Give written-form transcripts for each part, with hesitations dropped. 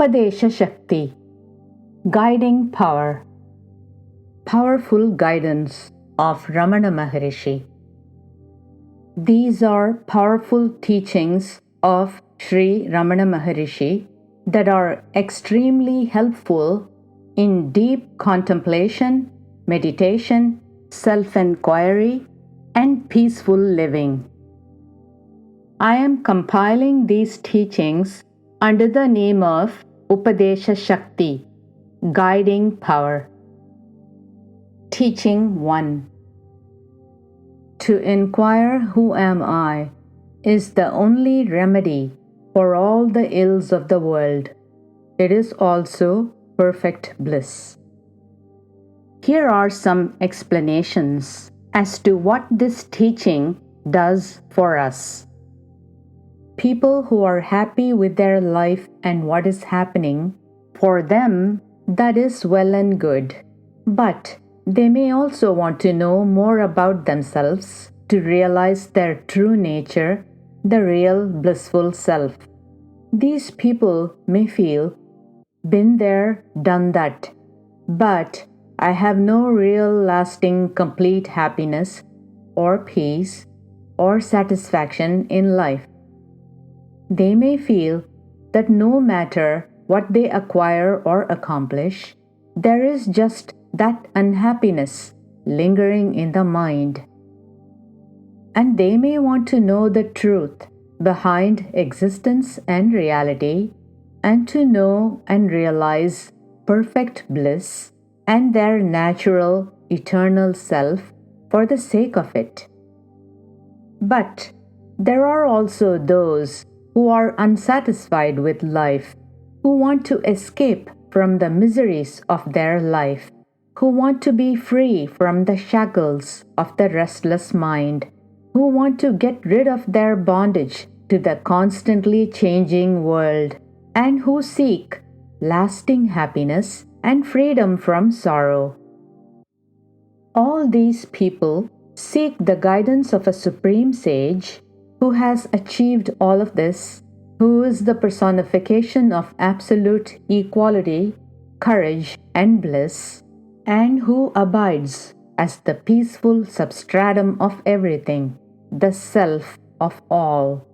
Upadesa Sakti, guiding power, powerful guidance of Ramana Maharshi. These are powerful teachings of Sri Ramana Maharshi that are extremely helpful in deep contemplation, meditation, self-enquiry, and peaceful living. I am compiling these teachings under the name of Upadesa Sakti, guiding power. Teaching 1. To inquire who am I is the only remedy for all the ills of the world. It is also perfect bliss. Here are some explanations as to what this teaching does for us. People who are happy with their life and what is happening, for them, that is well and good. But they may also want to know more about themselves to realize their true nature, the real blissful self. These people may feel, been there, done that, but I have no real lasting complete happiness or peace or satisfaction in life. They may feel that no matter what they acquire or accomplish, there is just that unhappiness lingering in the mind. And they may want to know the truth behind existence and reality, and to know and realize perfect bliss and their natural, eternal self for the sake of it. But there are also those who are unsatisfied with life, who want to escape from the miseries of their life, who want to be free from the shackles of the restless mind, who want to get rid of their bondage to the constantly changing world, and who seek lasting happiness and freedom from sorrow. All these people seek the guidance of a supreme sage who has achieved all of this, who is the personification of absolute equality, courage, and bliss, and who abides as the peaceful substratum of everything, the self of all.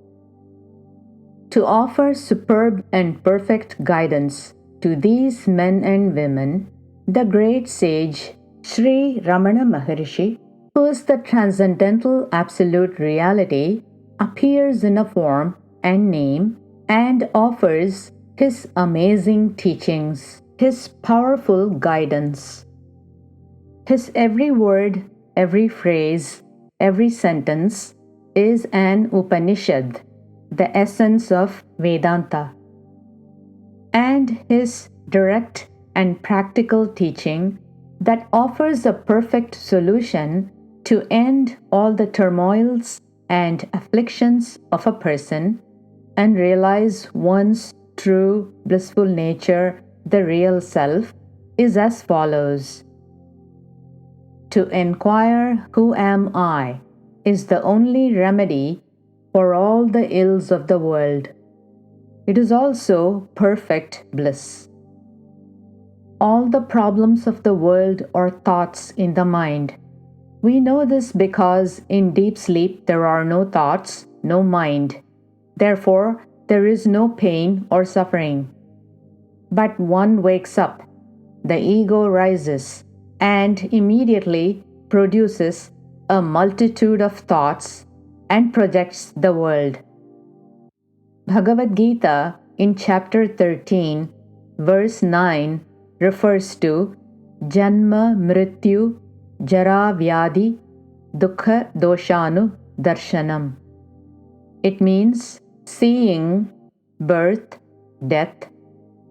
To offer superb and perfect guidance to these men and women, the great sage Sri Ramana Maharshi, who is the transcendental absolute reality, appears in a form and name and offers his amazing teachings, his powerful guidance. His every word, every phrase, every sentence is an Upanishad, the essence of Vedanta. And his direct and practical teaching that offers a perfect solution to end all the turmoils and afflictions of a person and realize one's true blissful nature, the real self, is as follows. To inquire who am I is the only remedy for all the ills of the world. It is also perfect bliss. All the problems of the world are thoughts in the mind. We know this because in deep sleep there are no thoughts, no mind. Therefore, there is no pain or suffering. But one wakes up, the ego rises, and immediately produces a multitude of thoughts and projects the world. Bhagavad Gita in chapter 13, verse 9 refers to Janma Mrityu Jara Vyadhi Dukha Doshanu Darshanam. It means seeing birth, death,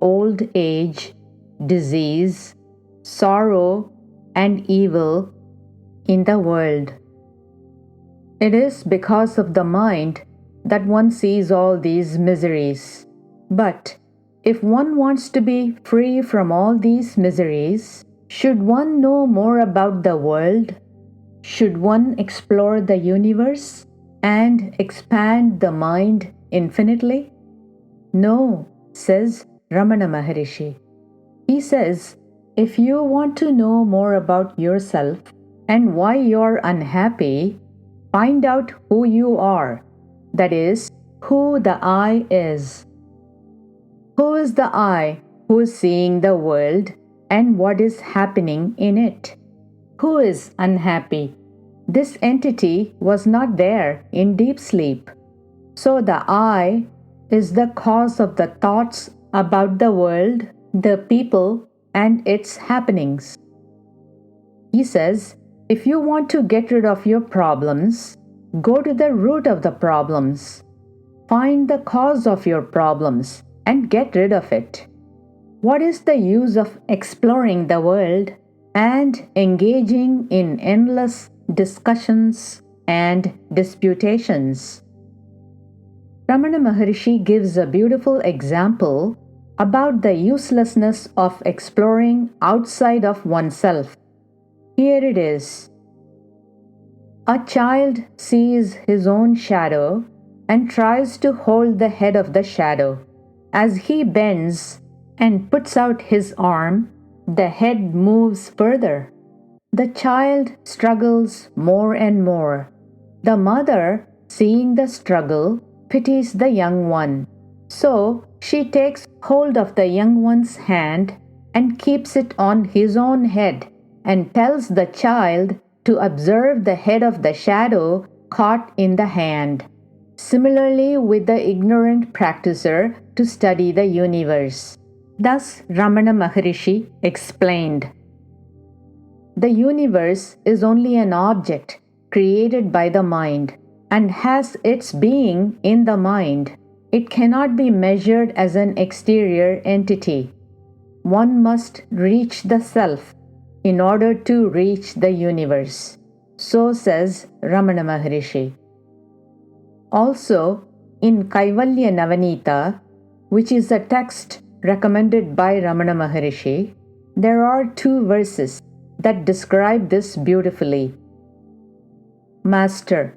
old age, disease, sorrow, and evil in the world. It is because of the mind that one sees all these miseries. But if one wants to be free from all these miseries, should one know more about the world? Should one explore the universe and expand the mind infinitely? No, says Ramana Maharshi. He says, if you want to know more about yourself and why you're unhappy, find out who you are. That is, who the I is. Who is the I who is seeing the world and what is happening in it? Who is unhappy? This entity was not there in deep sleep. So the I is the cause of the thoughts about the world, the people, and its happenings. He says, if you want to get rid of your problems, go to the root of the problems. Find the cause of your problems and get rid of it. What is the use of exploring the world and engaging in endless discussions and disputations? Ramana Maharshi gives a beautiful example about the uselessness of exploring outside of oneself. Here it is. A child sees his own shadow and tries to hold the head of the shadow. As he bends and puts out his arm, the head moves further. The child struggles more and more. The mother, seeing the struggle, pities the young one. So she takes hold of the young one's hand and keeps it on his own head and tells the child to observe the head of the shadow caught in the hand. Similarly with the ignorant practicer to study the universe. Thus Ramana Maharshi explained. The universe is only an object created by the mind and has its being in the mind. It cannot be measured as an exterior entity. One must reach the self in order to reach the universe. So says Ramana Maharshi. Also, in Kaivalya Navanita, which is a text recommended by Ramana Maharshi, there are 2 verses that describe this beautifully. Master,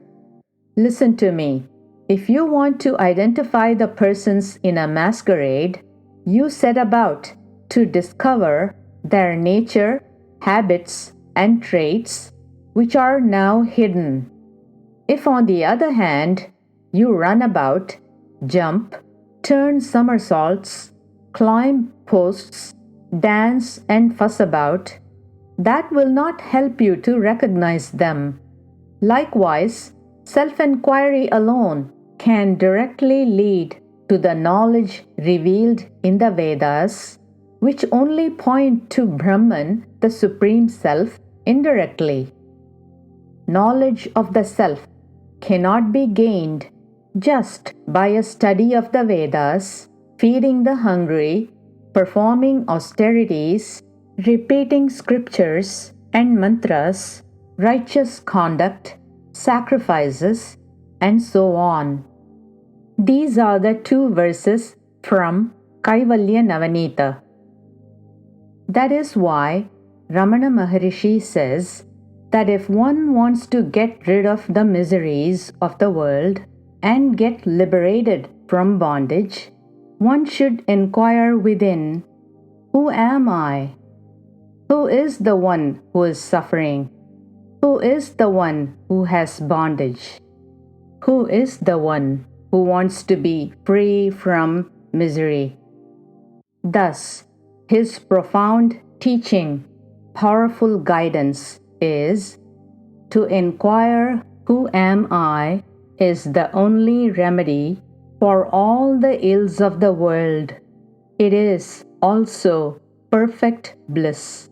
listen to me. If you want to identify the persons in a masquerade, you set about to discover their nature, habits, and traits, which are now hidden. If, on the other hand, you run about, jump, turn somersaults, climb posts, dance, and fuss about, that will not help you to recognize them. Likewise, self-enquiry alone can directly lead to the knowledge revealed in the Vedas, which only point to Brahman, the Supreme Self, indirectly. Knowledge of the Self cannot be gained just by a study of the Vedas, feeding the hungry, performing austerities, repeating scriptures and mantras, righteous conduct, sacrifices, and so on. These are the 2 verses from Kaivalya Navanita. That is why Ramana Maharshi says that if one wants to get rid of the miseries of the world and get liberated from bondage, one should inquire within, who am I? Who is the one who is suffering? Who is the one who has bondage? Who is the one who wants to be free from misery? Thus, his profound teaching, powerful guidance is, to inquire who am I is the only remedy for all the ills of the world. It is also perfect bliss.